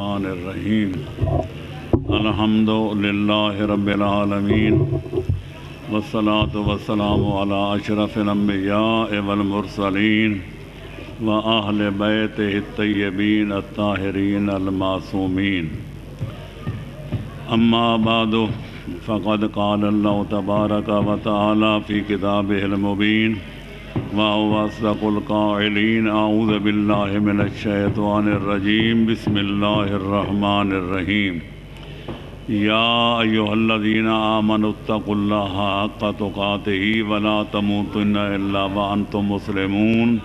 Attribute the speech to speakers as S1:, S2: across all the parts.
S1: الرحمن الرحیم الحمد للہ رب العالمین والصلاة والسلام علی اشرف الانبیاء والمرسلین وأہل بیتہ الطیبین الطاہرین المعصومین اما بعد فقد قال اللہ تبارک و تعالی فی کتابہ المبین وهو أصدق القائلين أعوذ بالله من الشيطان الرجيم بسم الله الرحمن الرحيم يا أيها الذين آمنوا اتقوا الله حق تقاته ولا تموتن إلا وأنتم مسلمون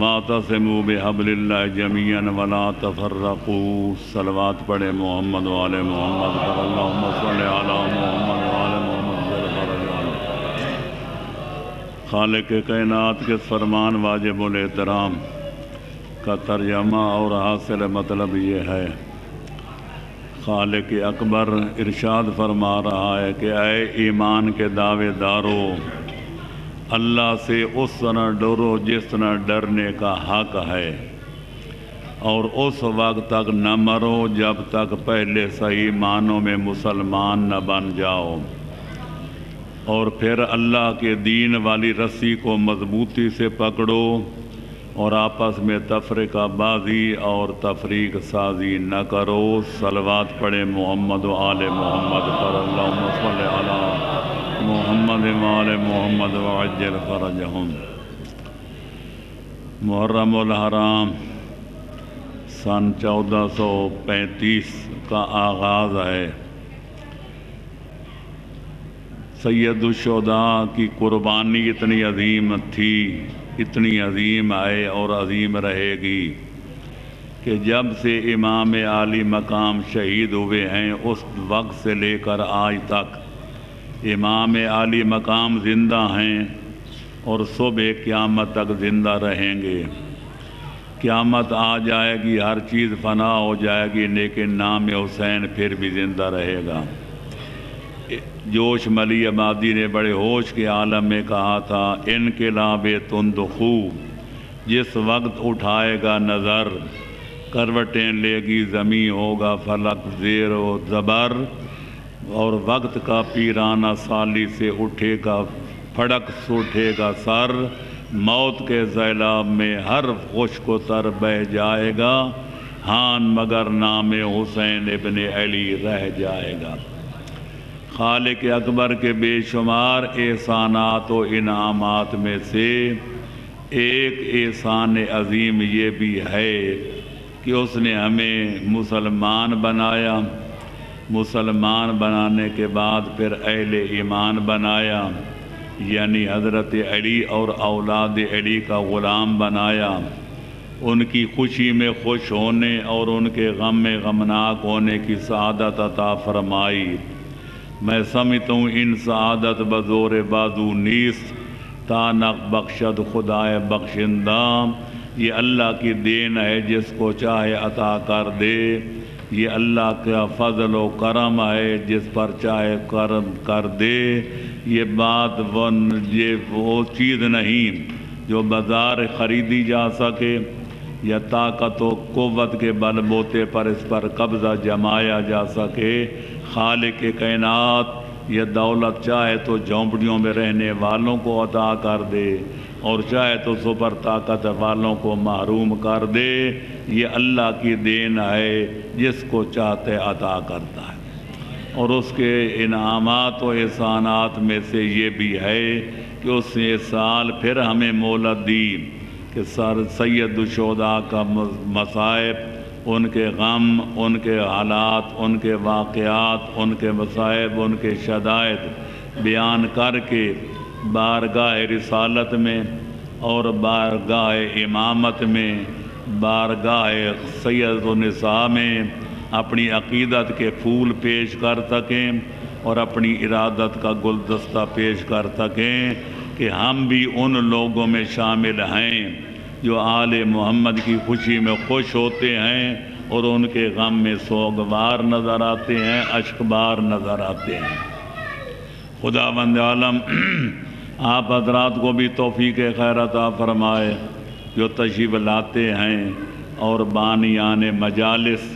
S1: واعتصموا بحبل الله جميعا ولا تفرقوا صلوات پڑھے محمد وآل محمد پر اللهم صل على محمد وآل محمد خالق کائنات کے فرمان واجب الاحترام کا ترجمہ اور حاصل مطلب یہ ہے، خالق اکبر ارشاد فرما رہا ہے کہ اے ایمان کے دعوے دارو، اللہ سے اس طرح ڈرو جس طرح ڈرنے کا حق ہے، اور اس وقت تک نہ مرو جب تک پہلے صحیح معنوں میں مسلمان نہ بن جاؤ، اور پھر اللہ کے دین والی رسی کو مضبوطی سے پکڑو اور آپس میں تفرقہ بازی اور تفریق سازی نہ کرو۔ صلوات پڑھے محمد و آل محمد پر اللہم صل علی محمد و آل محمد وعجل فرجہم۔ محرم الحرام سن 1435 کا آغاز ہے۔ سید الشہداء کی قربانی اتنی عظیم تھی، اتنی عظیم ہے اور عظیم رہے گی کہ جب سے امام عالی مقام شہید ہوئے ہیں اس وقت سے لے کر آج تک امام عالی مقام زندہ ہیں اور صبح قیامت تک زندہ رہیں گے۔ قیامت آ جائے گی، ہر چیز فنا ہو جائے گی، لیکن نام حسین پھر بھی زندہ رہے گا۔ جوش ملی عبادی نے بڑے ہوش کے عالم میں کہا تھا، انقلاب تندخو جس وقت اٹھائے گا نظر، کروٹیں لے گی زمین ہوگا فلک زیر و زبر، اور وقت کا پیرانہ سالی سے اٹھے گا پھڑک سوٹھے گا سر، موت کے سیلاب میں ہر خشک و تر بہہ جائے گا، ہاں مگر نام حسین ابن علی رہ جائے گا۔ خالق اکبر کے بے شمار احسانات و انعامات میں سے ایک احسان عظیم یہ بھی ہے کہ اس نے ہمیں مسلمان بنایا، مسلمان بنانے کے بعد پھر اہل ایمان بنایا، یعنی حضرت علی اور اولاد علی کا غلام بنایا، ان کی خوشی میں خوش ہونے اور ان کے غم میں غمناک ہونے کی سعادت عطا فرمائی۔ میں سمجھتا ہوں ان سعادت بزور بازو نیست تا نق بخشد خدائے بخشندہ، یہ اللہ کی دین ہے، جس کو چاہے عطا کر دے، یہ اللہ کا فضل و کرم ہے، جس پر چاہے کرم کر دے، یہ بات وہ چیز نہیں جو بازار خریدی جا سکے یا طاقت و قوت کے بل بوتے پر اس پر قبضہ جمایا جا سکے۔ خالق کائنات یہ دولت چاہے تو جھونپڑیوں میں رہنے والوں کو عطا کر دے اور چاہے تو سپر طاقت والوں کو محروم کر دے، یہ اللہ کی دین ہے، جس کو چاہتے عطا کرتا ہے۔ اور اس کے انعامات و احسانات میں سے یہ بھی ہے کہ اس نے سال پھر ہمیں مہلت دی کہ سید الشہداء کا مصائب، ان کے غم، ان کے حالات، ان کے واقعات، ان کے مصائب، ان کے شدائد بیان کر کے بارگاہ رسالت میں اور بارگاہ امامت میں، بارگاہ سید النساء میں اپنی عقیدت کے پھول پیش کر سکیں اور اپنی ارادت کا گلدستہ پیش کر سکیں کہ ہم بھی ان لوگوں میں شامل ہیں جو آل محمد کی خوشی میں خوش ہوتے ہیں اور ان کے غم میں سوگوار نظر آتے ہیں، اشکبار نظر آتے ہیں۔ خداوند عالم آپ حضرات کو بھی توفیق خیر عطا فرمائے جو تشریف لاتے ہیں اور بانیان مجالس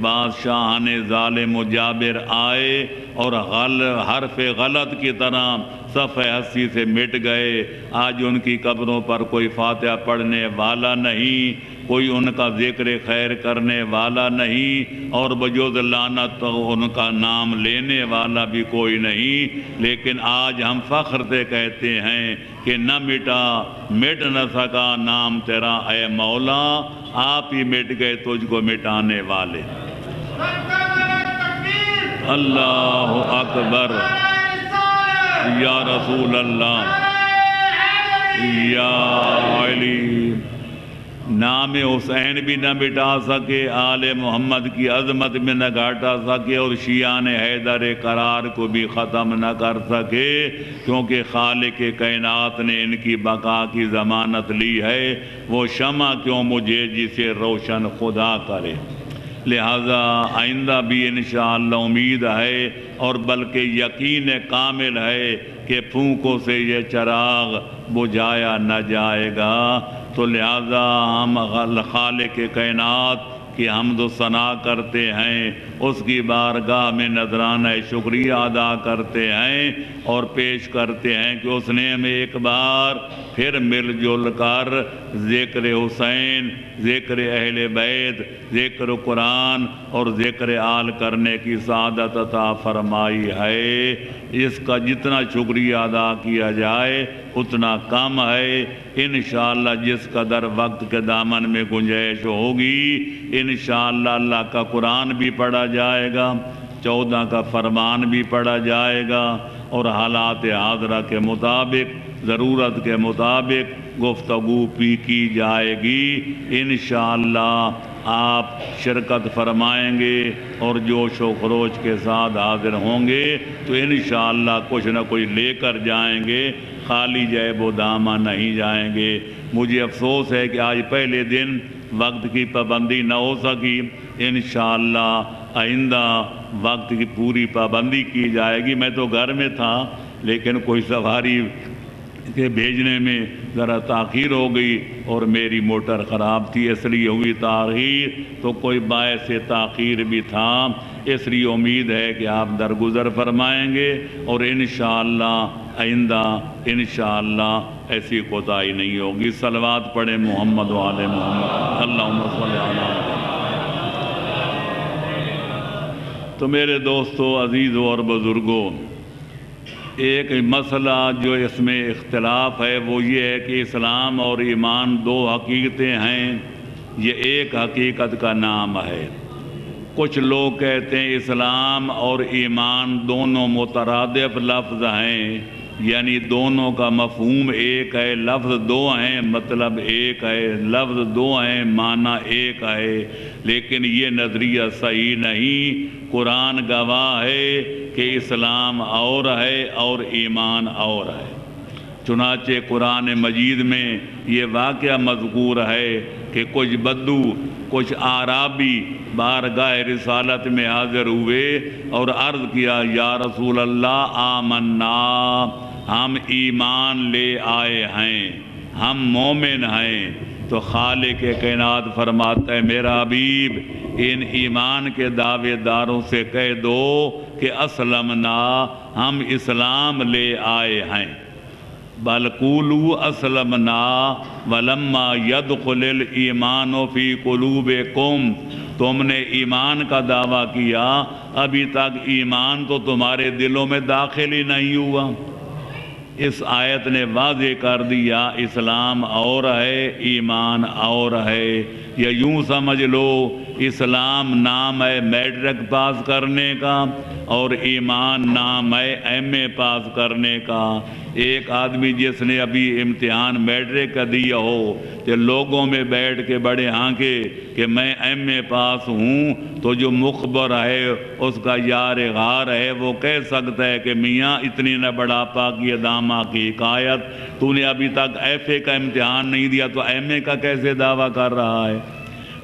S1: بادشاہ نے ظالم و جابر آئے اور حرف غلط کی طرح صفحہ ہستی سے مٹ گئے۔ آج ان کی قبروں پر کوئی فاتحہ پڑھنے والا نہیں، کوئی ان کا ذکر خیر کرنے والا نہیں، اور بجوز لعنت ان کا نام لینے والا بھی کوئی نہیں۔ لیکن آج ہم فخر سے کہتے ہیں کہ نہ مٹ نہ سکا نام تیرا اے مولا، آپ ہی مٹ گئے تجھ کو مٹانے والے۔ اللہ اکبر، یا رسول اللہ، یا علی۔ نام حسین بھی نہ مٹا سکے، آل محمد کی عظمت میں نہ گھاٹا سکے، اور شیعان حیدر قرار کو بھی ختم نہ کر سکے، کیونکہ خالق کائنات نے ان کی بقا کی ضمانت لی ہے۔ وہ شمع کیوں مجھے جسے روشن خدا کرے۔ لہذا آئندہ بھی انشاءاللہ امید ہے اور بلکہ یقین کامل ہے کہ پھونکوں سے یہ چراغ بجھایا نہ جائے گا۔ تو لہذا ہم خالق کائنات کی حمد و ثنا کرتے ہیں، اس کی بارگاہ میں نذرانہ شکریہ ادا کرتے ہیں اور پیش کرتے ہیں کہ اس نے ہمیں ایک بار پھر مل جل کر ذکر حسین، ذکر اہل بیت، ذکر قرآن اور ذکر آل کرنے کی سعادت عطا فرمائی ہے۔ اس کا جتنا شکریہ ادا کیا جائے اتنا کم ہے۔ انشاءاللہ جس قدر وقت کے دامن میں گنجائش ہوگی، انشاءاللہ اللہ کا قرآن بھی پڑھا جائے گا، 14 کا فرمان بھی پڑھا جائے گا، اور حالات حاضرہ کے مطابق، ضرورت کے مطابق گفتگو بھی کی جائے گی۔ انشاءاللہ آپ شرکت فرمائیں گے اور جوش و خروش کے ساتھ حاضر ہوں گے تو انشاءاللہ کچھ نہ کچھ لے کر جائیں گے، خالی جیب و دامہ نہیں جائیں گے۔ مجھے افسوس ہے کہ آج پہلے دن وقت کی پابندی نہ ہو سکی، انشاءاللہ آئندہ وقت کی پوری پابندی کی جائے گی۔ میں تو گھر میں تھا لیکن کوئی سواری کے بھیجنے میں ذرا تاخیر ہو گئی اور میری موٹر خراب تھی، اس لیے ہوئی تاخیر، تو کوئی باعث تاخیر بھی تھا۔ اس لیے امید ہے کہ آپ درگزر فرمائیں گے اور انشاءاللہ آئندہ انشاءاللہ ایسی کوتاہی نہیں ہوگی۔ صلوات پڑھیں محمد و آل محمد، اللہم صلی علی محمد۔ تو میرے دوستو، عزیزوں اور بزرگوں، ایک مسئلہ جو اس میں اختلاف ہے وہ یہ ہے کہ اسلام اور ایمان دو حقیقتیں ہیں، یہ ایک حقیقت کا نام ہے۔ کچھ لوگ کہتے ہیں اسلام اور ایمان دونوں مترادف لفظ ہیں، یعنی دونوں کا مفہوم ایک ہے، لفظ دو ہیں مطلب ایک ہے، لفظ دو ہیں معنی ایک ہے، لیکن یہ نظریہ صحیح نہیں۔ قرآن گواہ ہے کہ اسلام اور ہے اور ایمان اور ہے۔ چنانچہ قرآن مجید میں یہ واقعہ مذکور ہے کہ کچھ بدو، کچھ اعرابی بارگاہ رسالت میں حاضر ہوئے اور عرض کیا، یا رسول اللہ آمنا، ہم ایمان لے آئے ہیں، ہم مومن ہیں۔ تو خالق کائنات فرماتا ہے، میرا حبیب ان ایمان کے دعوے داروں سے کہہ دو کہ اسلمنا، ہم اسلام لے آئے ہیں۔ بل قولوا اسلمنا ولما يدخل الایمان فی قلوبکم، تم نے ایمان کا دعویٰ کیا، ابھی تک ایمان تو تمہارے دلوں میں داخل ہی نہیں ہوا۔ اس آیت نے واضح کر دیا اسلام اور ہے، ایمان اور ہے۔ یا یوں سمجھ لو اسلام نام ہے میٹرک پاس کرنے کا اور ایمان نام ہے ایم اے پاس کرنے کا۔ ایک آدمی جس نے ابھی امتحان میٹرک کا دیا ہو کہ لوگوں میں بیٹھ کے بڑے ہانکے کہ میں ایم اے پاس ہوں، تو جو مخبر ہے اس کا یار غار ہے، وہ کہہ سکتا ہے کہ میاں اتنی نہ بڑا پاکی دامہ کی حکایت، تو نے ابھی تک ایف اے کا امتحان نہیں دیا تو ایم اے کا کیسے دعویٰ کر رہا ہے؟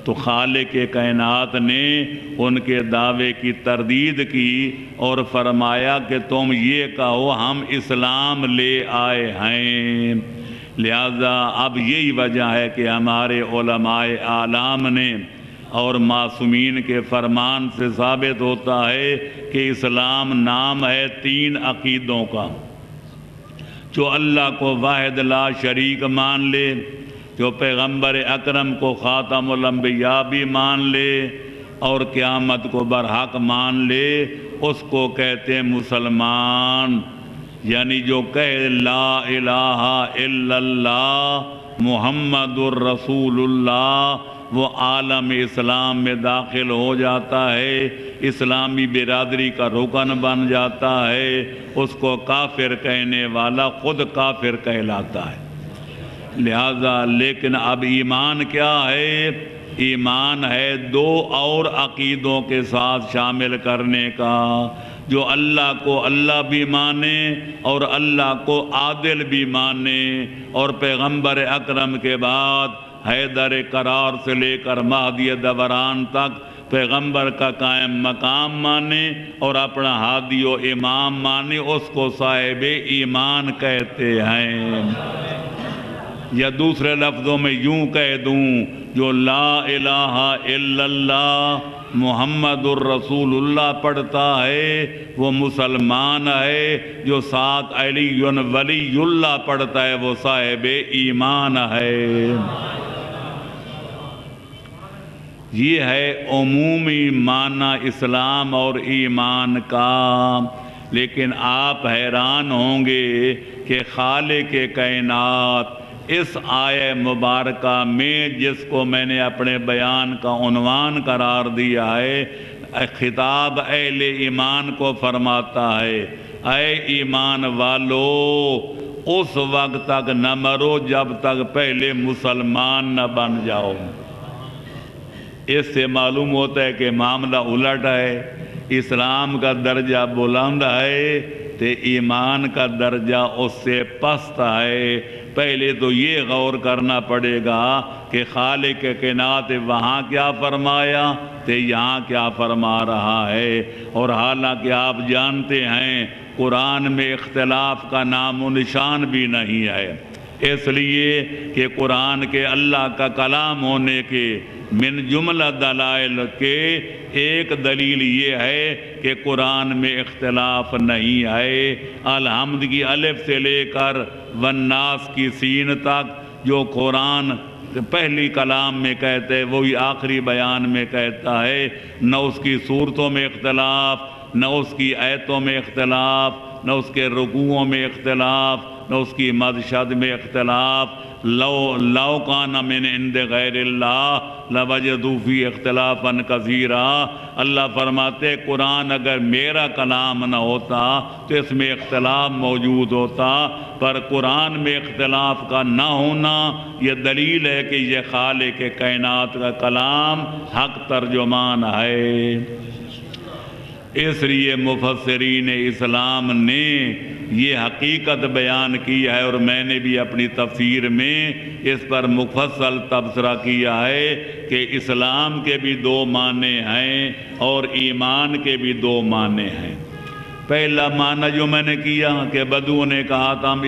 S1: تو خالق کائنات نے ان کے دعوے کی تردید کی اور فرمایا کہ تم یہ کہو ہم اسلام لے آئے ہیں۔ لہذا اب یہی وجہ ہے کہ ہمارے علماء اعلام نے اور معصومین کے فرمان سے ثابت ہوتا ہے کہ اسلام نام ہے 3 عقیدوں کا، جو اللہ کو واحد لا شریک مان لے، جو پیغمبر اکرم کو خاتم الانبیاء بھی مان لے اور قیامت کو برحق مان لے، اس کو کہتے ہیں مسلمان۔ یعنی جو کہے لا الہ الا اللہ محمد الرسول اللہ، وہ عالم اسلام میں داخل ہو جاتا ہے، اسلامی برادری کا رکن بن جاتا ہے، اس کو کافر کہنے والا خود کافر کہلاتا ہے۔ لہذا لیکن اب ایمان کیا ہے؟ ایمان ہے 2 اور عقیدوں کے ساتھ شامل کرنے کا، جو اللہ کو اللہ بھی مانے اور اللہ کو عادل بھی مانے، اور پیغمبر اکرم کے بعد حیدر قرار سے لے کر مہدی دوران تک پیغمبر کا قائم مقام مانے اور اپنا ہادی و امام مانے، اس کو صاحب ایمان کہتے ہیں۔ یا دوسرے لفظوں میں یوں کہہ دوں، جو لا الہ الا اللہ محمد الرسول اللہ پڑھتا ہے وہ مسلمان ہے، جو 7 علی ولی اللہ پڑھتا ہے وہ صاحب ایمان ہے۔ یہ ہے عمومی معنی اسلام اور ایمان کا۔ لیکن آپ حیران ہوں گے کہ خالق کائنات اس آیہ مبارکہ میں، جس کو میں نے اپنے بیان کا عنوان قرار دیا ہے، خطاب اہل ایمان کو فرماتا ہے، اے ایمان والو اس وقت تک نہ مرو جب تک پہلے مسلمان نہ بن جاؤ۔ اس سے معلوم ہوتا ہے کہ معاملہ الٹ ہے، اسلام کا درجہ بلند ہے تو ایمان کا درجہ اس سے پست ہے۔ پہلے تو یہ غور کرنا پڑے گا کہ خالق کائنات وہاں کیا فرمایا تو یہاں کیا فرما رہا ہے، اور حالانکہ آپ جانتے ہیں قرآن میں اختلاف کا نام و نشان بھی نہیں ہے، اس لیے کہ قرآن کے اللہ کا کلام ہونے کے من جملہ دلائل کے ایک دلیل یہ ہے کہ قرآن میں اختلاف نہیں ہے۔ الحمد کی الف سے لے کر والناس کی سین تک جو قرآن پہلی کلام میں کہتے ہیں وہی آخری بیان میں کہتا ہے، نہ اس کی صورتوں میں اختلاف، نہ اس کی آیتوں میں اختلاف، نہ اس کے رکوعوں میں اختلاف، نہ اس کی مدشد میں اختلاف۔ لو کان من عند غیر اللہ لوجدوا فی اختلافا کثیرا۔ اللہ فرماتے قرآن اگر میرا کلام نہ ہوتا تو اس میں اختلاف موجود ہوتا، پر قرآن میں اختلاف کا نہ ہونا یہ دلیل ہے کہ یہ خالق کائنات کا کلام حق ترجمان ہے۔ اس لیے مفسرین اسلام نے یہ حقیقت بیان کی ہے، اور میں نے بھی اپنی تفسیر میں اس پر مفصل تبصرہ کیا ہے کہ اسلام کے بھی 2 معنی ہیں اور ایمان کے بھی 2 معنی ہیں۔ پہلا معنی جو میں نے کیا کہ بدو نے کہا تھا ہم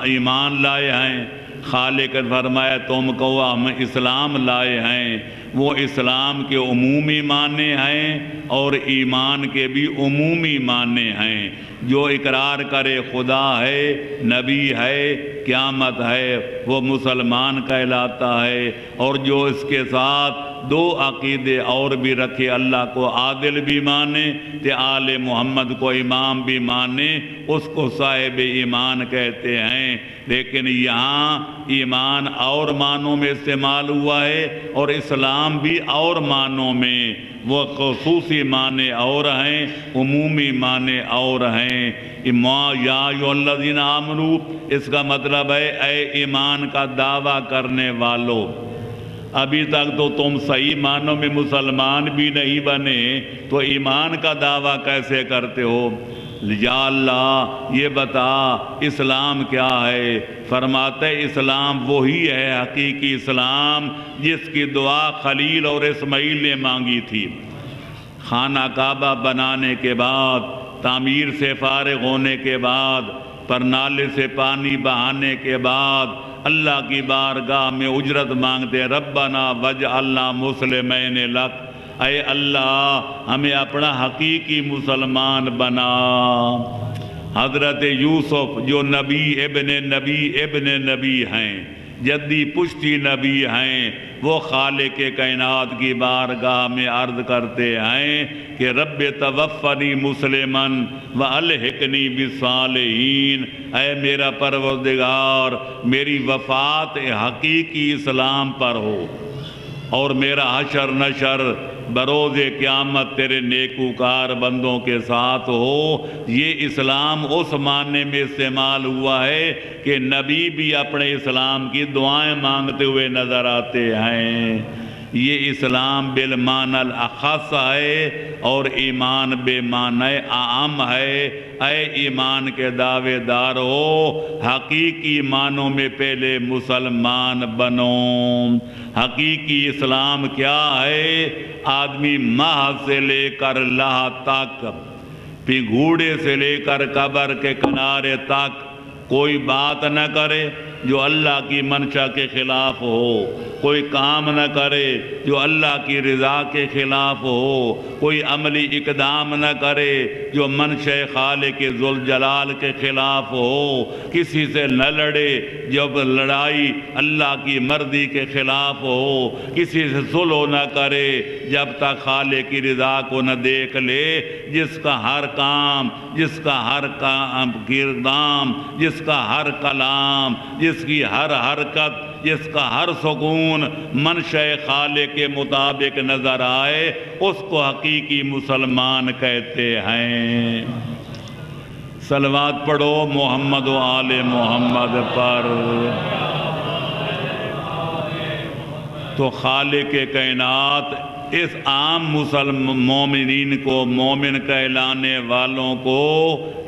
S1: ایمان لائے ہیں، خالق نے فرمایا تم کہو ہم اسلام لائے ہیں، وہ اسلام کے عمومی معنی ہیں اور ایمان کے بھی عمومی معنی ہیں۔ جو اقرار کرے خدا ہے، نبی ہے، قیامت ہے، وہ مسلمان کہلاتا ہے، اور جو اس کے ساتھ 2 عقیدے اور بھی رکھے، اللہ کو عادل بھی مانے تے آل محمد کو امام بھی مانے، اس کو صاحب ایمان کہتے ہیں۔ لیکن یہاں ایمان اور معنوں میں استعمال ہوا ہے اور اسلام بھی اور معنوں میں، وہ خصوصی معنی اور ہیں، عمومی معنی اور ہیں۔ یا ایھا الذین آمنوا اس کا مطلب ہے اے ایمان کا دعویٰ کرنے والو۔ ابھی تک تو تم صحیح معنوں میں مسلمان بھی نہیں بنے تو ایمان کا دعویٰ کیسے کرتے ہو؟ یا اللہ یہ بتا اسلام کیا ہے؟ فرماتے اسلام وہی ہے حقیقی اسلام جس کی دعا خلیل اور اسماعیل نے مانگی تھی۔ خانہ کعبہ بنانے کے بعد، تعمیر سے فارغ ہونے کے بعد پر نالے سے پانی بہانے کے بعد اللہ کی بارگاہ میں اجرت مانگتے ربنا وجعلنا مسلمین لک، اے اللہ ہمیں اپنا حقیقی مسلمان بنا۔ حضرت یوسف جو نبی ابن نبی ہیں، جدی پشتی نبی ہیں، وہ خالق کائنات کی بارگاہ میں عرض کرتے ہیں کہ رب توفنی مسلمن والحقنی بالصالحین، اے میرا پروردگار میری وفات حقیقی اسلام پر ہو اور میرا حشر نشر بروز قیامت تیرے نیکوکار بندوں کے ساتھ ہو۔ یہ اسلام اس معنی میں استعمال ہوا ہے کہ نبی بھی اپنے اسلام کی دعائیں مانگتے ہوئے نظر آتے ہیں۔ یہ اسلام بالمعنی الاخص ہے اور ایمان بے معنی عام ہے۔ اے ایمان کے دعوے دار ہو، حقیقی معنوں میں پہلے مسلمان بنو۔ حقیقی اسلام کیا ہے؟ آدمی ماہ سے لے کر لاہ تک، پھر گھوڑے سے لے کر قبر کے کنارے تک کوئی بات نہ کرے جو اللہ کی منشا کے خلاف ہو، کوئی کام نہ کرے جو اللہ کی رضا کے خلاف ہو، کوئی عملی اقدام نہ کرے جو منشا خالق ذوالجلال کے خلاف ہو، کسی سے نہ لڑے جب لڑائی اللہ کی مرضی کے خلاف ہو، کسی سے صلح نہ کرے جب تک خالق کی رضا کو نہ دیکھ لے۔ جس کا ہر کام، جس کا ہر کردام، جس کا ہر کلام، جس کی ہر حرکت، جس کا ہر سکون منشاء خالق کے مطابق نظر آئے، اس کو حقیقی مسلمان کہتے ہیں۔ صلوات پڑھو محمد و آل محمد پر۔ تو خالق کائنات اس عام مومنین کو، مومن کہلانے والوں کو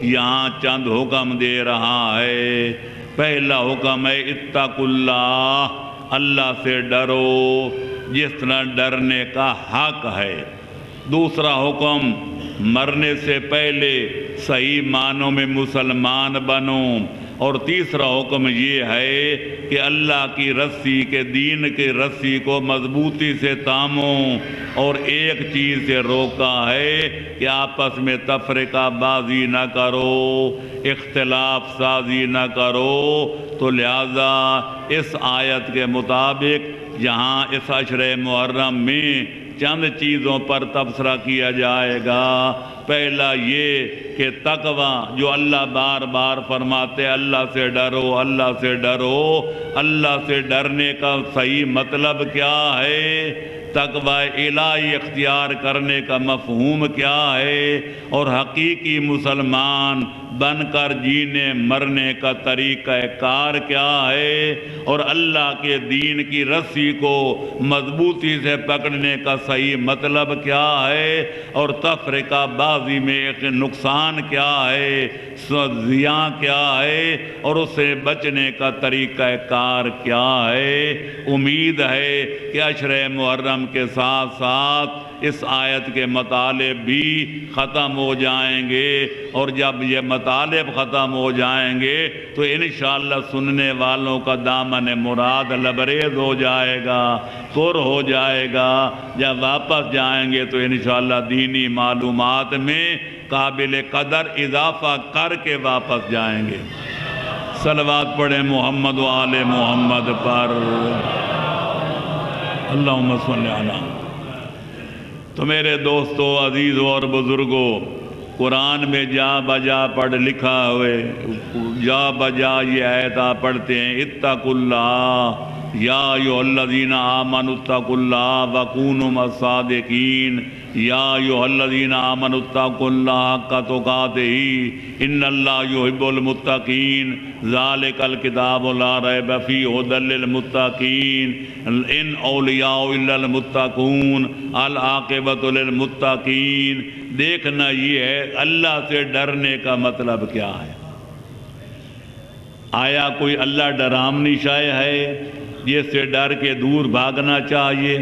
S1: یہاں چند حکم دے رہا ہے۔ پہلا حکم ہے اتقوا اللہ، اللہ سے ڈرو جس طرح ڈرنے کا حق ہے۔ دوسرا حکم مرنے سے پہلے صحیح معنوں میں مسلمان بنو۔ اور تیسرا حکم یہ ہے کہ اللہ کی رسی کے دین کی رسی کو مضبوطی سے تامو، اور ایک چیز سے روکا ہے کہ آپس میں تفرقہ بازی نہ کرو، اختلاف سازی نہ کرو۔ تو لہذا اس آیت کے مطابق یہاں اس عشرِ محرم میں چند چیزوں پر تبصرہ کیا جائے گا۔ پہلا یہ کہ تقوی جو اللہ بار بار فرماتے اللہ سے ڈرو، اللہ سے ڈرو، اللہ سے ڈرنے کا صحیح مطلب کیا ہے؟ تقوی الہی اختیار کرنے کا مفہوم کیا ہے؟ اور حقیقی مسلمان بن کر جینے مرنے کا طریقہ کار کیا ہے؟ اور اللہ کے دین کی رسی کو مضبوطی سے پکڑنے کا صحیح مطلب کیا ہے؟ اور تفرقہ بازی میں ایک نقصان کیا ہے، زیاں کیا ہے، اور اس سے بچنے کا طریقہ کار کیا ہے؟ امید ہے کہ عشرِ محرم کے ساتھ ساتھ اس آیت کے مطالب بھی ختم ہو جائیں گے، اور جب یہ مطالب ختم ہو جائیں گے تو انشاءاللہ سننے والوں کا دامن مراد لبریز ہو جائے گا، پر ہو جائے گا۔ جب واپس جائیں گے تو انشاءاللہ دینی معلومات میں قابل قدر اضافہ کر کے واپس جائیں گے۔ صلوات پڑھیں محمد و آل محمد پر۔ اللہم صلی علی۔ تو میرے دوستو، عزیزو اور بزرگو، قرآن میں جا بجا پڑھ لکھا ہوئے، جا بجا یہ آیت آپ پڑھتے ہیں اتقوا اللہ یا ایھا الذین آمنوا اتقوا اللہ وکونوا مع الصادقین، یا ایھا الذین آمنوا اتقوا اللہ حق تقاتہ ان اللہ یحب المتقین، ذالک الکتاب لا ریب فیہ ھدی للمتقین، ان اولیاء الا المتقون العاقبۃ للمتقین۔ دیکھنا یہ ہے اللہ سے ڈرنے کا مطلب کیا ہے۔ آیا کوئی اللہ ڈرامنی شے ہے جس سے ڈر کے دور بھاگنا چاہیے؟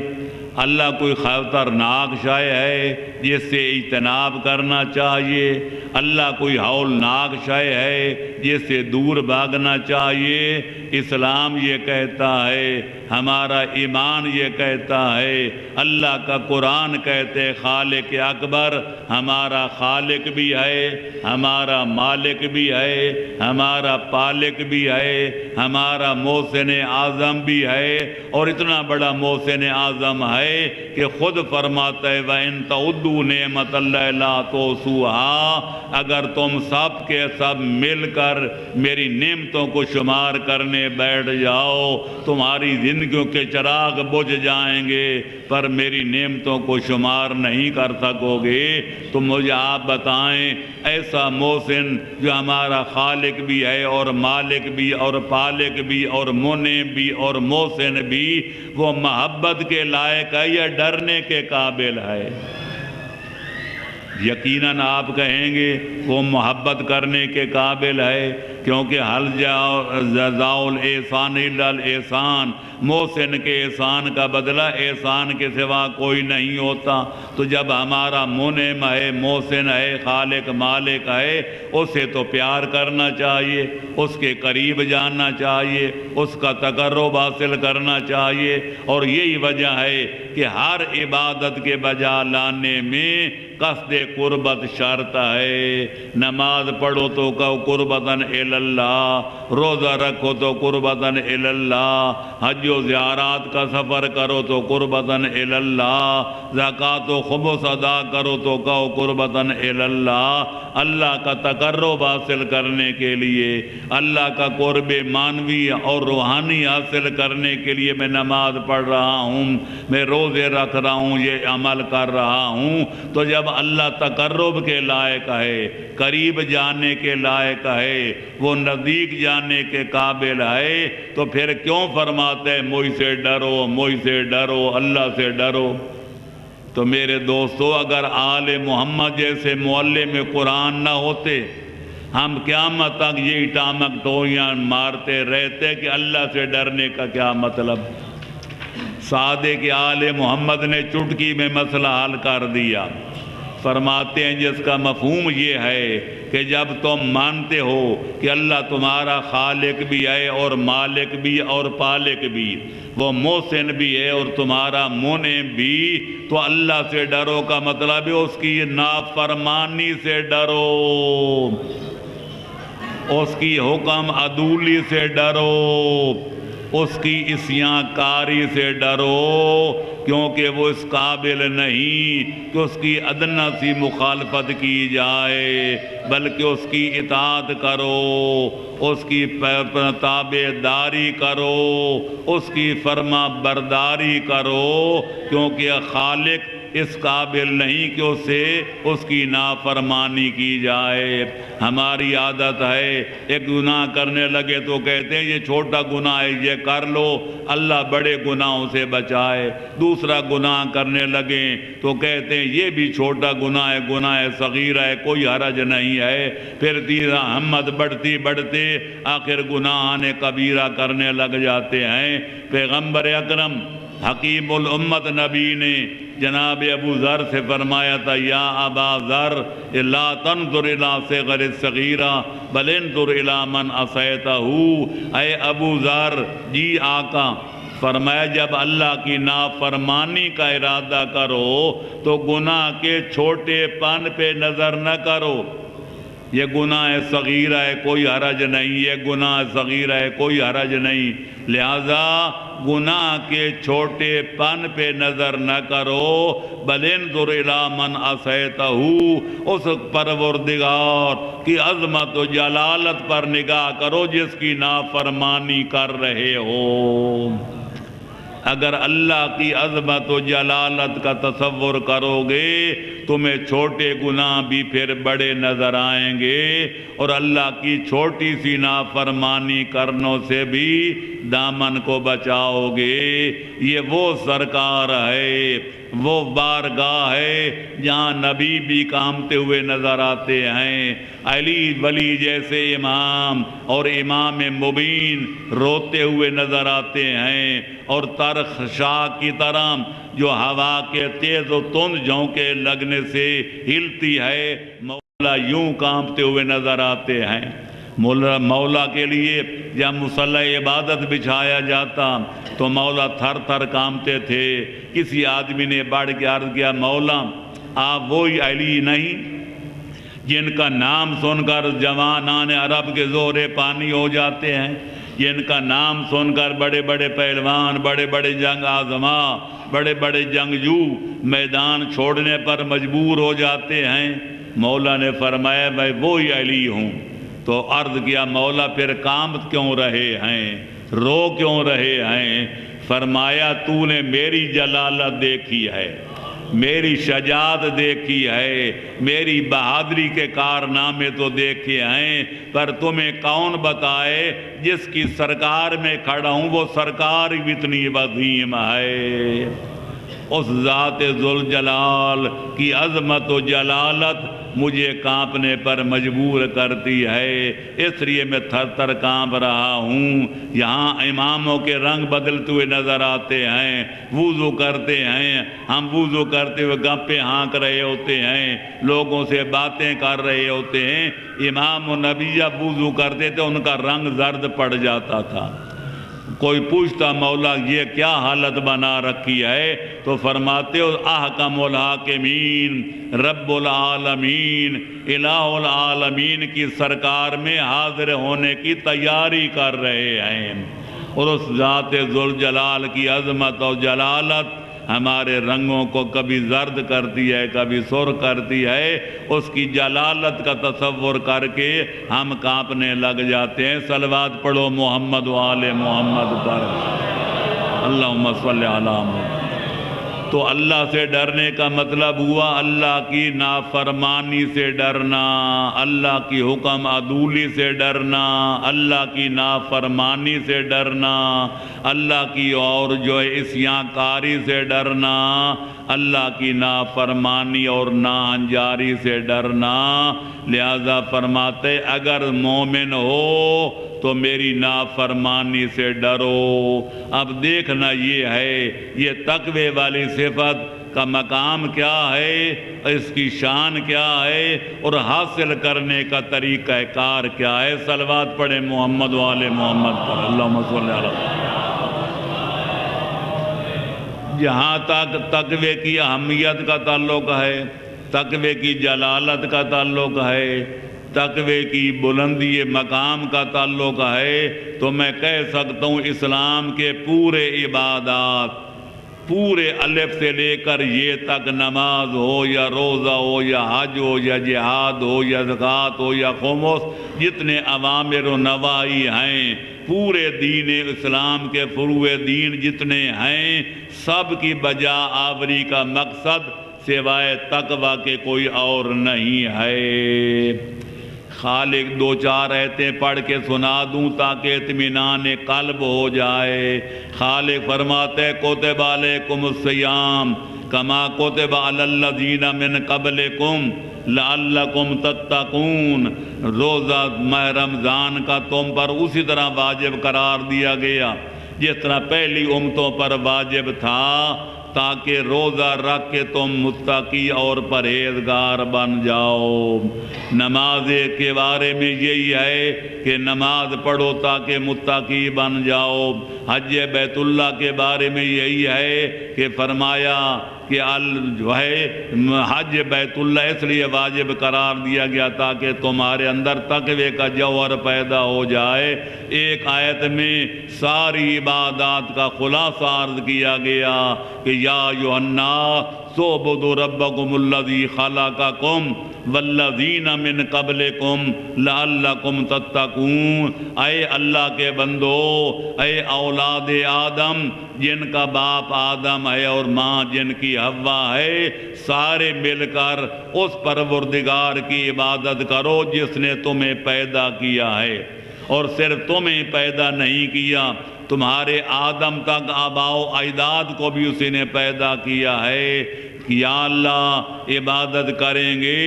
S1: اللہ کوئی خطرناک شے ہے جس سے اجتناب کرنا چاہیے؟ اللہ کوئی ہولناک شے ہے جس سے دور بھاگنا چاہیے؟ اسلام یہ کہتا ہے، ہمارا ایمان یہ کہتا ہے، اللہ کا قرآن کہتے خالق اکبر ہمارا خالق بھی ہے، ہمارا مالک بھی ہے، ہمارا پالک بھی ہے، ہمارا محسن اعظم بھی ہے، اور اتنا بڑا محسن اعظم ہے کہ خود فرماتا ہے وَإِن تَعُدُّوا نِعْمَةَ اللَّهِ لَا تُحْصُوهَا، اگر تم سب کے سب مل کر میری نعمتوں کو شمار کرنے بیٹھ جاؤ تمہاری زندگیوں کے چراغ بجھ جائیں گے، پر میری نعمتوں کو شمار نہیں کر سکو گے۔ تو مجھے آپ بتائیں ایسا محسن جو ہمارا خالق بھی ہے اور مالک بھی اور پالک بھی اور منعم بھی اور محسن بھی، وہ محبت کے لائق ہے یا ڈرنے کے قابل ہے؟ یقیناً آپ کہیں گے وہ محبت کرنے کے قابل ہے، کیونکہ حل جزاء الاحسان الا الاحسان، محسن کے احسان کا بدلہ احسان کے سوا کوئی نہیں ہوتا۔ تو جب ہمارا منعم ہے، محسن ہے، خالق مالک ہے، اسے تو پیار کرنا چاہیے، اس کے قریب جاننا چاہیے، اس کا تقرب حاصل کرنا چاہیے، اور یہی وجہ ہے کہ ہر عبادت کے بجا لانے میں قصد قربت شرط ہے۔ نماز پڑھو تو کہو قربتاً اللہ، روزہ رکھو تو قربتاً اللہ، حج و زیارات کا سفر کرو تو قربتاً اللہ، زکوٰۃ و خمس ادا کرو تو کہو قربتاً اللہ۔ اللہ کا تقرب حاصل کرنے کے لیے، اللہ کا قرب معنوی اور روحانی حاصل کرنے کے لیے میں نماز پڑھ رہا ہوں، میں روزے رکھ رہا ہوں، یہ عمل کر رہا ہوں۔ تو جب اللہ تقرب کے لائق ہے، قریب جانے کے لائق ہے، وہ نزدیک جانے کے قابل ہے، تو پھر کیوں فرماتے ہیں مجھ سے ڈرو، مجھ سے ڈرو، اللہ سے ڈرو؟ تو میرے دوستو، اگر آل محمد جیسے معلم قرآن نہ ہوتے، ہم قیامت تک یہ ٹامک ٹوئیاں مارتے رہتے کہ اللہ سے ڈرنے کا کیا مطلب؟ صادق آل محمد نے چٹکی میں مسئلہ حل کر دیا۔ فرماتے ہیں جس کا مفہوم یہ ہے کہ جب تم مانتے ہو کہ اللہ تمہارا خالق بھی ہے اور مالک بھی اور پالک بھی، وہ محسن بھی ہے اور تمہارا منعم بھی، تو اللہ سے ڈرو کا مطلب ہے اس کی نافرمانی سے ڈرو، اس کی حکم عدولی سے ڈرو، اس کی عصیاں کاری سے ڈرو، کیونکہ وہ اس قابل نہیں کہ اس کی ادنیٰ سی مخالفت کی جائے، بلکہ اس کی اطاعت کرو، اس کی تابع داری کرو، اس کی فرما برداری کرو، کیونکہ خالق اس قابل نہیں کہ اسے اس کی نافرمانی کی جائے۔ ہماری عادت ہے ایک گناہ کرنے لگے تو کہتے ہیں یہ چھوٹا گناہ ہے، یہ کر لو، اللہ بڑے گناہوں سے بچائے۔ دوسرا گناہ کرنے لگیں تو کہتے ہیں یہ بھی چھوٹا گناہ ہے، گناہ صغیرہ ہے، کوئی حرج نہیں ہے۔ پھر تیسرا ہمت بڑھتی بڑھتے آخر گناہ کبیرہ کرنے لگ جاتے ہیں۔ پیغمبر اکرم حکیم الامت نبی نے جناب ابو ذر سے فرمایا تھا یا ابا ذر لا تنظر الى صغر الصغیرہ بل انظر الى من عصیتہ، اے ابو ذر جی آقا، فرمایا جب اللہ کی نافرمانی کا ارادہ کرو تو گناہ کے چھوٹے پن پہ نظر نہ کرو، یہ گناہ صغیرہ ہے کوئی حرج نہیں، یہ گناہ صغیرہ ہے کوئی حرج نہیں، لہذا گناہ کے چھوٹے پن پہ نظر نہ کرو، بل انظر الی من عصیتہ، اس پروردگار کی عظمت و جلالت پر نگاہ کرو جس کی نافرمانی کر رہے ہو۔ اگر اللہ کی عظمت و جلالت کا تصور کرو گے تمہیں چھوٹے گناہ بھی پھر بڑے نظر آئیں گے، اور اللہ کی چھوٹی سی نافرمانی کرنوں سے بھی دامن کو بچاؤ گے۔ یہ وہ سرکار ہے، وہ بارگاہ ہے جہاں نبی بھی کامتے ہوئے نظر آتے ہیں، علی ولی جیسے امام اور امام مبین روتے ہوئے نظر آتے ہیں، اور تر ہر خشاک کی طرح جو ہوا کے تیز و تند جھونکے لگنے سے ہلتی ہے، مولا یوں کانپتے ہوئے نظر آتے ہیں۔ مولا کے لیے جب مصلی عبادت بچھایا جاتا تو مولا تھر تھر کانپتے تھے۔ کسی آدمی نے بڑھ کے عرض کیا، مولا آپ وہی علی نہیں جن کا نام سن کر جوانان عرب کے زورے پانی ہو جاتے ہیں، جن کا نام سن کر بڑے بڑے پہلوان، بڑے بڑے جنگ آزما، بڑے بڑے جنگجو میدان چھوڑنے پر مجبور ہو جاتے ہیں؟ مولا نے فرمایا میں وہی علی ہوں۔ تو عرض کیا، مولا پھر کانپ کیوں رہے ہیں، رو کیوں رہے ہیں؟ فرمایا تو نے میری جلالت دیکھی ہے، میری شجاعت دیکھی ہے، میری بہادری کے کارنامے تو دیکھے ہیں، پر تمہیں کون بتائے جس کی سرکار میں کھڑا ہوں وہ سرکار بھی اتنی عظیم ہے۔ اس ذات ذوالجلال کی عظمت و جلالت مجھے کانپنے پر مجبور کرتی ہے، اس لیے میں تھر تھر کانپ رہا ہوں۔ یہاں اماموں کے رنگ بدلتے ہوئے نظر آتے ہیں، وضو کرتے ہیں، ہم وضو کرتے ہوئے گپیں ہانک رہے ہوتے ہیں، لوگوں سے باتیں کر رہے ہوتے ہیں۔ امام و نبی جب وضو کرتے تھے ان کا رنگ زرد پڑ جاتا تھا۔ کوئی پوچھتا مولا یہ کیا حالت بنا رکھی ہے؟ تو فرماتے ہو احکم الحاکمین رب العالمین الہ العالمین کی سرکار میں حاضر ہونے کی تیاری کر رہے ہیں۔ اور اس ذات ذوالجلال کی عظمت اور جلالت ہمارے رنگوں کو کبھی زرد کرتی ہے، کبھی سرخ کرتی ہے۔ اس کی جلالت کا تصور کر کے ہم کانپنے لگ جاتے ہیں۔ صلوات پڑھو محمد و آل محمد پر، اللہم صلی علی محمد۔ تو اللہ سے ڈرنے کا مطلب ہوا اللہ کی نافرمانی سے ڈرنا، اللہ کی حکم عدولی سے ڈرنا، اللہ کی نافرمانی سے ڈرنا، اللہ کی اور جو ہے عصیان کاری سے ڈرنا، اللہ کی نافرمانی اور ناہنجاری سے ڈرنا۔ لہذا فرماتے اگر مومن ہو تو میری نافرمانی سے ڈرو۔ اب دیکھنا یہ ہے، یہ تقوی والی صفت کا مقام کیا ہے، اس کی شان کیا ہے، اور حاصل کرنے کا طریقہ کار کیا ہے۔ صلوات پڑھیں محمد و آل محمد پر، اللہم صلی علی محمد۔ جہاں تک تقوی کی اہمیت کا تعلق ہے، تقوی کی جلالت کا تعلق ہے، تقوی کی بلندی مقام کا تعلق ہے، تو میں کہہ سکتا ہوں اسلام کے پورے عبادات، پورے الف سے لے کر یہ تک، نماز ہو یا روزہ ہو یا حج ہو یا جہاد ہو یا زکوٰۃ ہو یا خمس، جتنے اوامر و نواہی ہیں، پورے دین اسلام کے فروع دین جتنے ہیں، سب کی بجا آوری کا مقصد سوائے تقوی کے کوئی اور نہیں ہے۔ خالق دو چار آیتیں پڑھ کے سنا دوں تاکہ اطمینان قلب ہو جائے۔ خالق فرماتے کتب علیکم الصیام کما کتب علی الذین من قبلکم لعلکم تتقون۔ روزہ ماہ رمضان کا تم پر اسی طرح واجب قرار دیا گیا جس طرح پہلی امتوں پر واجب تھا، تاکہ روزہ رکھ کے تم متقی اور پرہیزگار بن جاؤ۔ نماز کے بارے میں یہی ہے کہ نماز پڑھو تاکہ متقی بن جاؤ۔ حج بیت اللہ کے بارے میں یہی ہے کہ فرمایا کہ جو ہے حج بیت اللہ اس لیے واجب قرار دیا گیا تاکہ تمہارے اندر تقوی کا جوہر پیدا ہو جائے۔ ایک آیت میں ساری عبادات کا خلاصہ عرض کیا گیا کہ یا ایھا الناس اعبدوا ربکم الذی خلقکم والذین من قبلکم لعلکم تتقون۔ اے اللہ کے بندو، اے اولاد آدم جن کا باپ آدم ہے اور ماں جن کی حوا ہے، سارے مل کر اس پروردگار کی عبادت کرو جس نے تمہیں پیدا کیا ہے، اور صرف تمہیں پیدا نہیں کیا، تمہارے آدم تک آباء و اجداد کو بھی اسی نے پیدا کیا ہے۔ کہ یا اللہ عبادت کریں گے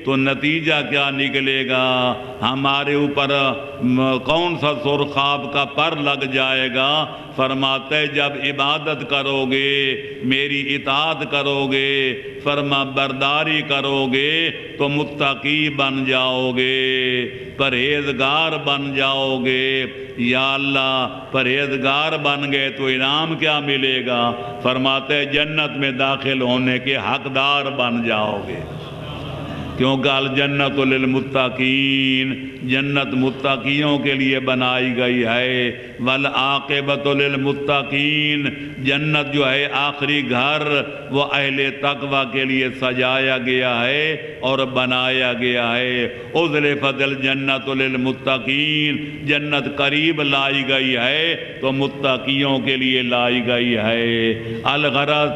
S1: تو نتیجہ کیا نکلے گا، ہمارے اوپر کون سا سرخاب کا پر لگ جائے گا؟ فرماتے جب عبادت کرو گے، میری اطاعت کرو گے، فرما برداری کرو گے تو متقی بن جاؤ گے، پرہیزگار بن جاؤ گے۔ یا اللہ پرہیزگار بن گئے تو انعام کیا ملے گا؟ فرماتے جنت میں داخل ہونے کے حقدار بن جاؤ گے، کیونکہ الجنت للمتقین، جنت متقیوں کے لیے بنائی گئی ہے، والعاقبۃ للمتقین، جنت جو ہے آخری گھر وہ اہل تقوی کے لیے سجایا گیا ہے اور بنایا گیا ہے۔ ازلفت الجنت للمتقین، جنت قریب لائی گئی ہے تو متقیوں کے لیے لائی گئی ہے۔ الغرض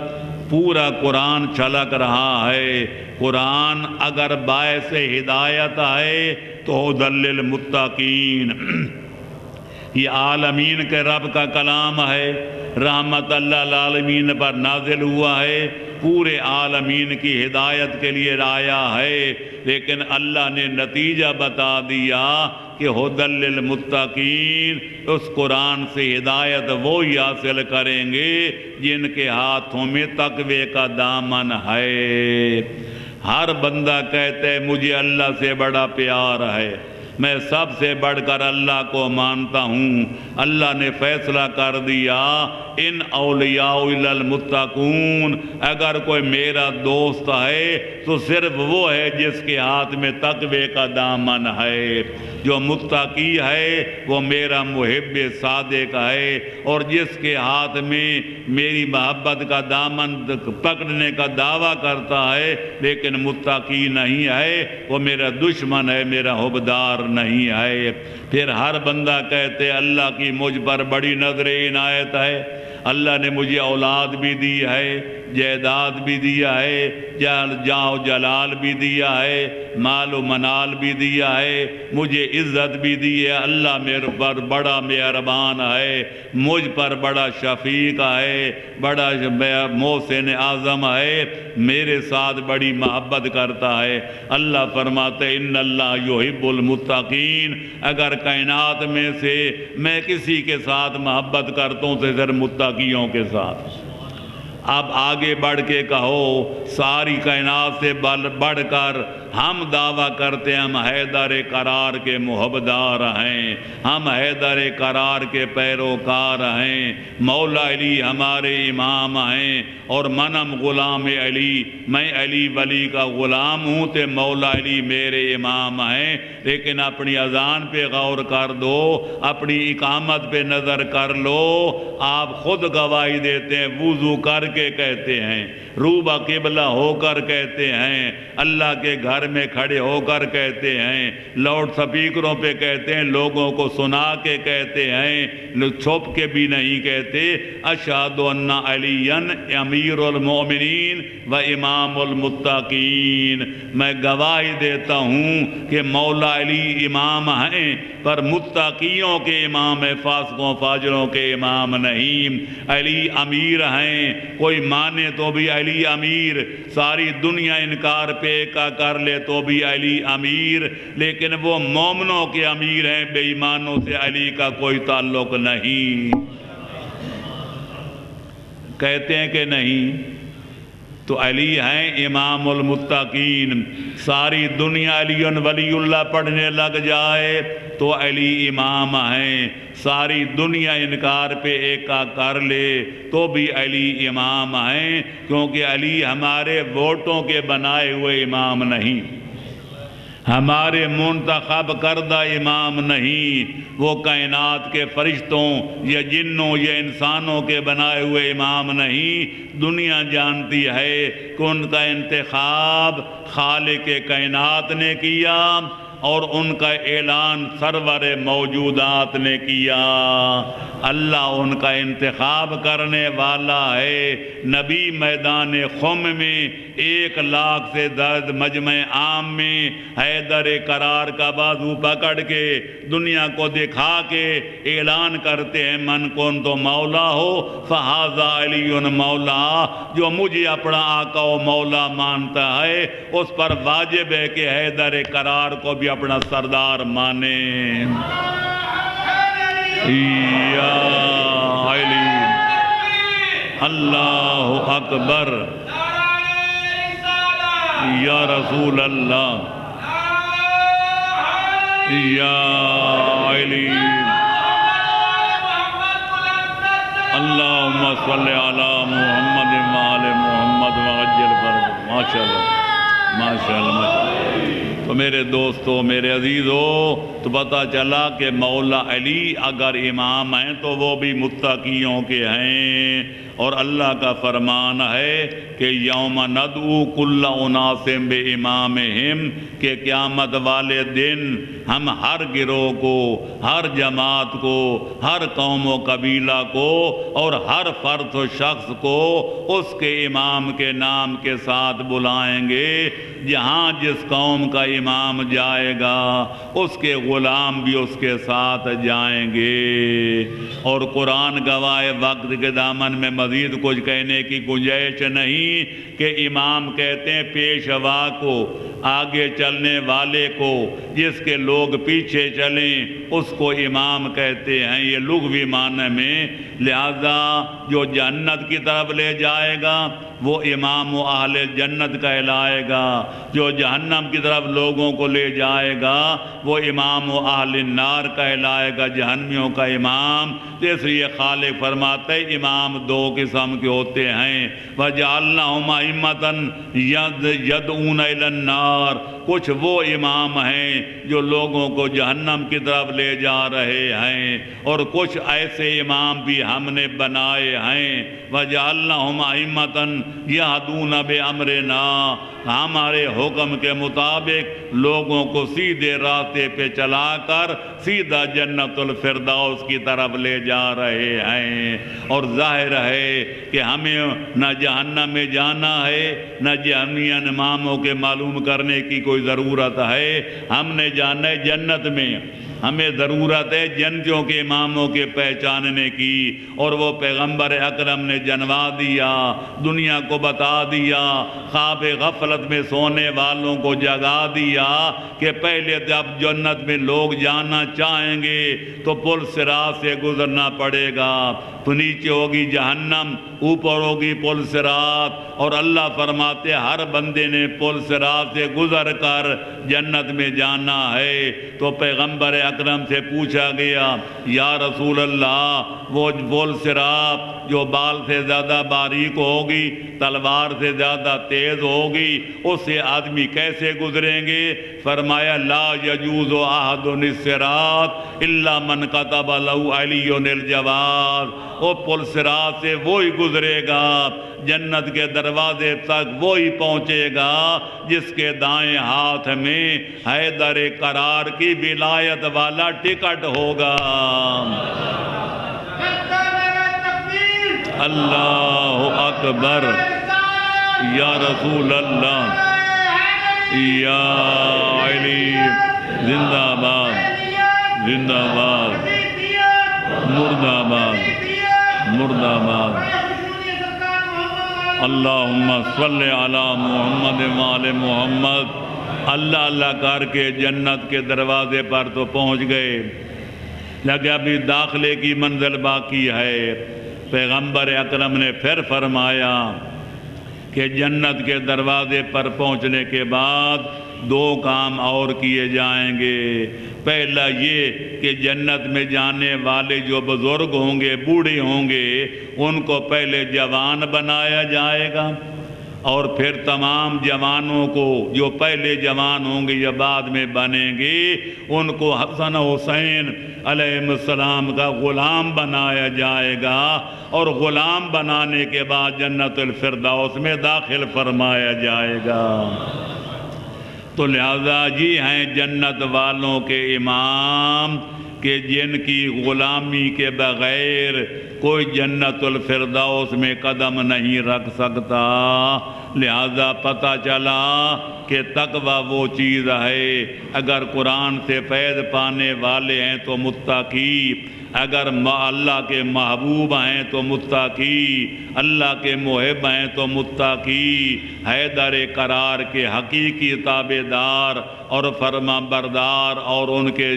S1: پورا قرآن چھلک رہا ہے، قرآن اگر باعث ہدایت ہے تو ہدی للمتقین، یہ عالمین کے رب کا کلام ہے، رحمت اللہ العالمین پر نازل ہوا ہے، پورے عالمین کی ہدایت کے لیے آیا ہے، لیکن اللہ نے نتیجہ بتا دیا کہ ہدی للمتقین، اس قرآن سے ہدایت وہی حاصل کریں گے جن کے ہاتھوں میں تقوی کا دامن ہے۔ ہر بندہ کہتے ہے مجھے اللہ سے بڑا پیار ہے، میں سب سے بڑھ کر اللہ کو مانتا ہوں۔ اللہ نے فیصلہ کر دیا ان اولیاء الا المتقون، اگر کوئی میرا دوست ہے تو صرف وہ ہے جس کے ہاتھ میں تقوی کا دامن ہے، جو متقی ہے وہ میرا محب صادق ہے، اور جس کے ہاتھ میں میری محبت کا دامن پکڑنے کا دعویٰ کرتا ہے لیکن متقی نہیں ہے وہ میرا دشمن ہے، میرا حبدار نہیں ہے۔ پھر ہر بندہ کہتے اللہ کی مجھ پر بڑی نظر عنایت ہے، اللہ نے مجھے اولاد بھی دی ہے، جائیداد بھی دیا ہے، جاہ و جلال بھی دیا ہے، مال و منال بھی دیا ہے، مجھے عزت بھی دی ہے، اللہ میرے پر بڑا مہربان ہے، مجھ پر بڑا شفیق ہے، بڑا محسن اعظم ہے، میرے ساتھ بڑی محبت کرتا ہے۔ اللہ فرماتے ان اللہ یحب المتقین، اگر کائنات میں سے میں کسی کے ساتھ محبت کرتا ہوں تو صرف متقیوں کے ساتھ۔ اب آگے بڑھ کے کہو ساری کائنات سے بڑھ کر ہم دعویٰ کرتے ہیں ہم حیدر قرار کے محبدار ہیں، ہم حیدر قرار کے پیروکار ہیں، مولا علی ہمارے امام ہیں، اور منم غلام علی، میں علی ولی کا غلام ہوں تو مولا علی میرے امام ہیں۔ لیکن اپنی اذان پہ غور کر دو، اپنی اقامت پہ نظر کر لو، آپ خود گواہی دیتے ہیں، وضو کر کے کہتے ہیں، روبہ قبلہ ہو کر کہتے ہیں، اللہ کے گھر میں کھڑے ہو کر کہتے ہیں، لاؤڈ سپیکروں پہ کہتے ہیں، لوگوں کو سنا کے کہتے ہیں، چھپ کے بھی نہیں کہتے، اشہد ان علی امیر المومنین و امام المتقین، میں گواہی دیتا ہوں کہ مولا علی امام ہیں پر متقیوں کے امام ہیں، فاسقوں فاجروں کے امام نہیں۔ علی امیر ہیں، کوئی مانے تو بھی علی امیر، ساری دنیا انکار پہ کا کر لے تو بھی علی امیر، لیکن وہ مومنوں کے امیر ہیں، بے ایمانوں سے علی کا کوئی تعلق نہیں۔ کہتے ہیں کہ نہیں؟ تو علی ہیں امام المتقین، ساری دنیا علی ولی اللہ پڑھنے لگ جائے تو علی امام ہیں، ساری دنیا انکار پہ ایکا کر لے تو بھی علی امام ہیں، کیونکہ علی ہمارے ووٹوں کے بنائے ہوئے امام نہیں، ہمارے منتخب کردہ امام نہیں، وہ کائنات کے فرشتوں یا جنوں یا انسانوں کے بنائے ہوئے امام نہیں۔ دنیا جانتی ہے کہ ان کا انتخاب خالق کائنات نے کیا، اور ان کا اعلان سرور موجودات نے کیا۔ اللہ ان کا انتخاب کرنے والا ہے۔ نبی میدان خم میں 1,00,000 سے زائد مجمع عام میں حیدر کرار کا بازو پکڑ کے دنیا کو دکھا کے اعلان کرتے ہیں من کون تو مولا ہو فہذا علی مولا، جو مجھے اپنا آقا و مولا مانتا ہے اس پر واجب ہے کہ حیدر کرار کو بھی اپنا سردار مانے۔ یا علی، اللہ اکبر، یا رسول اللہ، یا علی، اللہم صلی علی محمد وآل محمد وعجل فرج۔ ماشاءاللہ ماشاءاللہ ماشاءاللہ۔ تو میرے دوستو، میرے عزیزو، تو پتہ چلا کہ مولا علی اگر امام ہیں تو وہ بھی متقیوں کے ہیں، اور اللہ کا فرمان ہے کہ یوم ندعو کل اناس بامامہم، کہ قیامت والے دن ہم ہر گروہ کو، ہر جماعت کو، ہر قوم و قبیلہ کو اور ہر فرد و شخص کو اس کے امام کے نام کے ساتھ بلائیں گے۔ جہاں جس قوم کا امام جائے گا اس کے غلام بھی اس کے ساتھ جائیں گے۔ اور قرآن گواہ وقت کے دامن میں مزید کچھ کہنے کی گنجائش نہیں کہ امام کہتے ہیں پیشوا کو، آگے چلنے والے کو، جس کے لوگ پیچھے چلیں اس کو امام کہتے ہیں، یہ لغوی معنی میں۔ لہذا جو جنت کی طرف لے جائے گا وہ امام و اہل جنت کہلائے گا، جو جہنم کی طرف لوگوں کو لے جائے گا وہ امام و اہل النار کہلائے گا، جہنمیوں کا امام۔ تو اس لیے خالق فرماتے ہیں امام دو قسم کے ہوتے ہیں، وَجَعَلْنَهُمْ أَئِمَّةً يَدْعُونَ إِلَى النَّارِ، کچھ وہ امام ہیں جو لوگوں کو جہنم کی طرف لے جا رہے ہیں، اور کچھ ایسے امام بھی ہم نے بنائے ہیں، وَجَعَلْنَهُمْ أَئِمَّةً يَهْدُونَ بِأَمْرِنَا، ہمارے حکم کے مطابق لوگوں کو سیدھے راستے پہ چلا کر سیدھا جنت الفردوس کی طرف لے جا رہے ہیں۔ اور ظاہر ہے کہ ہمیں نہ جہنم میں جانا ہے نہ جہنمی اماموں کے معلوم کرنے کی کوئی ضرورت ہے، ہم نے جانا ہے جنت میں۔ ہمیں ضرورت ہے جنتیوں کے اماموں کے پہچاننے کی، اور وہ پیغمبر اکرم نے جنوا دیا، دنیا کو بتا دیا، خواب غفلت میں سونے والوں کو جگا دیا کہ پہلے جب جنت میں لوگ جانا چاہیں گے تو پل صراط سے گزرنا پڑے گا، تو نیچے ہوگی جہنم، اوپر ہوگی پل صراط، اور اللہ فرماتے ہر بندے نے پل صراط سے گزر کر جنت میں جانا ہے۔ تو پیغمبر اکرم سے پوچھا گیا یا رسول اللہ، وہ پل صراط جو بال سے زیادہ باریک ہوگی، تلوار سے زیادہ تیز ہوگی، اس سے آدمی کیسے گزریں گے؟ فرمایا لا یجوز احد الصراط الا من كتب له علی الجواز، وہ پل صراط سے وہی گزرے گا، جنت کے دروازے تک وہی پہنچے گا جس کے دائیں ہاتھ میں حیدر کرار کی ولایت والا ٹکٹ ہوگا۔ اللہ اکبر، یا رسول اللہ، یا علی، زندہ باد، زندہ باد، مردہ آباد، مردہ آباد۔ اللہم صلی علی محمد وآل محمد۔ اللہ اللہ کر کے جنت کے دروازے پر تو پہنچ گئے، لیکن ابھی داخلے کی منزل باقی ہے۔ پیغمبر اکرم نے پھر فرمایا کہ جنت کے دروازے پر پہنچنے کے بعد دو کام اور کیے جائیں گے۔ پہلا یہ کہ جنت میں جانے والے جو بزرگ ہوں گے، بوڑھے ہوں گے، ان کو پہلے جوان بنایا جائے گا، اور پھر تمام جوانوں کو جو پہلے جوان ہوں گے یا بعد میں بنیں گے ان کو حسن حسین علیہ السلام کا غلام بنایا جائے گا، اور غلام بنانے کے بعد جنت الفردوس میں داخل فرمایا جائے گا۔ تو لہذا یہ ہیں جنت والوں کے امام کہ جن کی غلامی کے بغیر کوئی جنت الفردوس میں قدم نہیں رکھ سکتا۔ لہذا پتہ چلا کہ تقوی وہ چیز ہے، اگر قرآن سے فیض پانے والے ہیں تو متقی، اگر اللہ کے محبوب ہیں تو متقی، اللہ کے محب ہیں تو متقی، حیدر قرار کے حقیقی تابعدار اور فرما بردار اور ان کے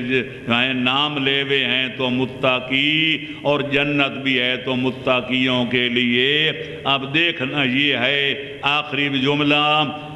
S1: نام لیوے ہیں تو متقی، اور جنت بھی ہے تو متقیوں کے لیے۔ اب دیکھنا یہ ہے آخری جملہ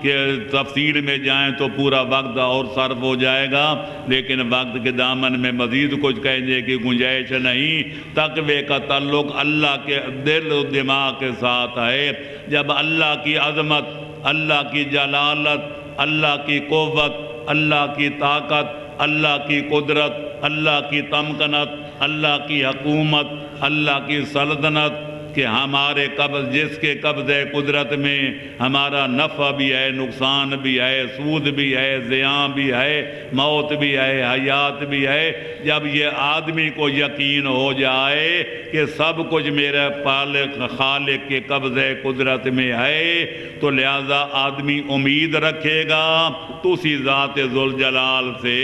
S1: کہ تفسیر میں جائیں تو پورا وقت اور صرف ہو جائے گا، لیکن وقت کے دامن میں مزید کچھ کہنے کی گنجائش نہیں۔ تقوی کا تعلق اللہ کے دل و دماغ کے ساتھ ہے۔ جب اللہ کی عظمت، اللہ کی جلالت، اللہ کی قوت، اللہ کی طاقت، اللہ کی قدرت، اللہ کی تمکنت، اللہ کی حکومت، اللہ کی سلطنت کہ ہمارے قبض، جس کے قبضہ قدرت میں ہمارا نفع بھی ہے، نقصان بھی ہے، سود بھی ہے، زیاں بھی ہے، موت بھی ہے، حیات بھی ہے، جب یہ آدمی کو یقین ہو جائے کہ سب کچھ میرے خالق کے قبضہ قدرت میں ہے، تو لہذا آدمی امید رکھے گا تو اسی ذات ذوالجلال سے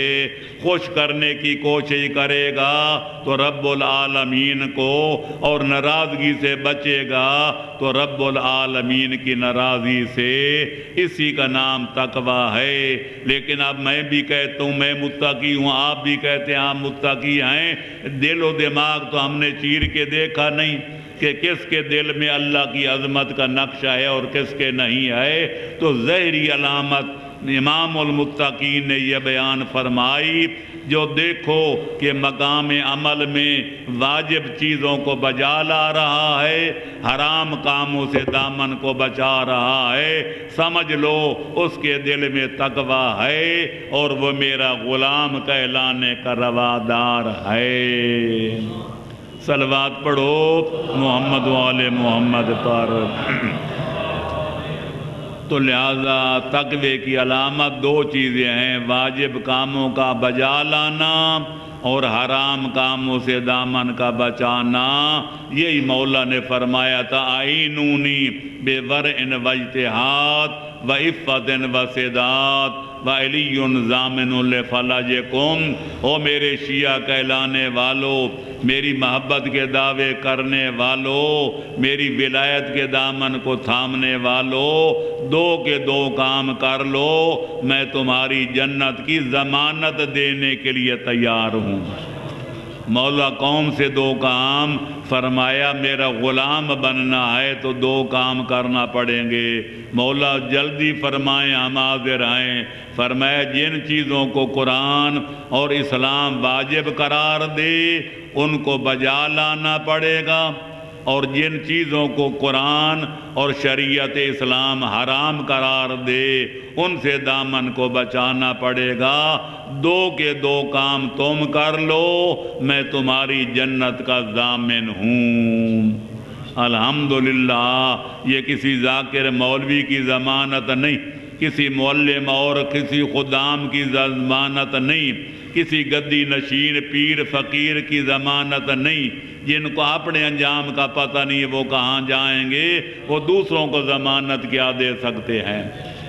S1: خوش کرنے کی کوشش کرے گا تو رب العالمین کو، اور ناراضگی سے بچے گا تو رب العالمین کی ناراضی سے۔ اسی کا نام تقوی ہے۔ لیکن اب میں بھی کہتا ہوں میں متقی ہوں، آپ بھی کہتے ہیں آپ متقی ہیں، دل و دماغ تو ہم نے چیر کے دیکھا نہیں کہ کس کے دل میں اللہ کی عظمت کا نقشہ ہے اور کس کے نہیں ہے۔ تو ظاہری علامت امام المتقین نے یہ بیان فرمائی، جو دیکھو کہ مقام عمل میں واجب چیزوں کو بجا لا رہا ہے، حرام کاموں سے دامن کو بچا رہا ہے، سمجھ لو اس کے دل میں تقوی ہے اور وہ میرا غلام کہلانے کا روادار ہے۔ صلوات پڑھو محمد و آل محمد پر۔ تو لہذا تقوی کی علامت دو چیزیں ہیں، واجب کاموں کا بجا لانا اور حرام کاموں سے دامن کا بچانا۔ یہی مولا نے فرمایا تھا اعینونی بورع واجتہاد وعفت وسداد وعلی ضامن لفلاجکم۔ او میرے شیعہ کہلانے والو، میری محبت کے دعوے کرنے والو، میری ولایت کے دامن کو تھامنے والو، دو کے دو کام کر لو، میں تمہاری جنت کی ضمانت دینے کے لیے تیار ہوں۔ مولا قوم سے دو کام فرمایا، میرا غلام بننا ہے تو دو کام کرنا پڑیں گے۔ مولا جلدی فرمائیں ہم حاضر ہیں۔ فرمایا جن چیزوں کو قرآن اور اسلام واجب قرار دے ان کو بجا لانا پڑے گا، اور جن چیزوں کو قرآن اور شریعت اسلام حرام قرار دے ان سے دامن کو بچانا پڑے گا۔ دو کے دو کام تم کر لو، میں تمہاری جنت کا ضامن ہوں۔ الحمدللہ یہ کسی ذاکر مولوی کی ضمانت نہیں، کسی معلم اور کسی خدام کی ضمانت نہیں، کسی گدی نشین پیر فقیر کی ضمانت نہیں، جن کو اپنے انجام کا پتہ نہیں وہ کہاں جائیں گے، وہ دوسروں کو ضمانت کیا دے سکتے ہیں۔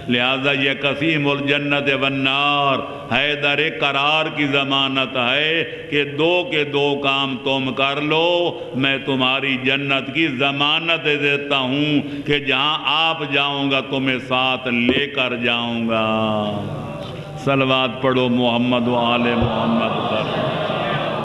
S1: لہذا یہ قسیم الجنت والنار حیدر قرار کی ضمانت ہے کہ دو کے دو کام تم کر لو، میں تمہاری جنت کی ضمانت دیتا ہوں کہ جہاں آپ جاؤں گا تمہیں ساتھ لے کر جاؤں گا۔ صلوات پڑھو محمد و آل محمد پر۔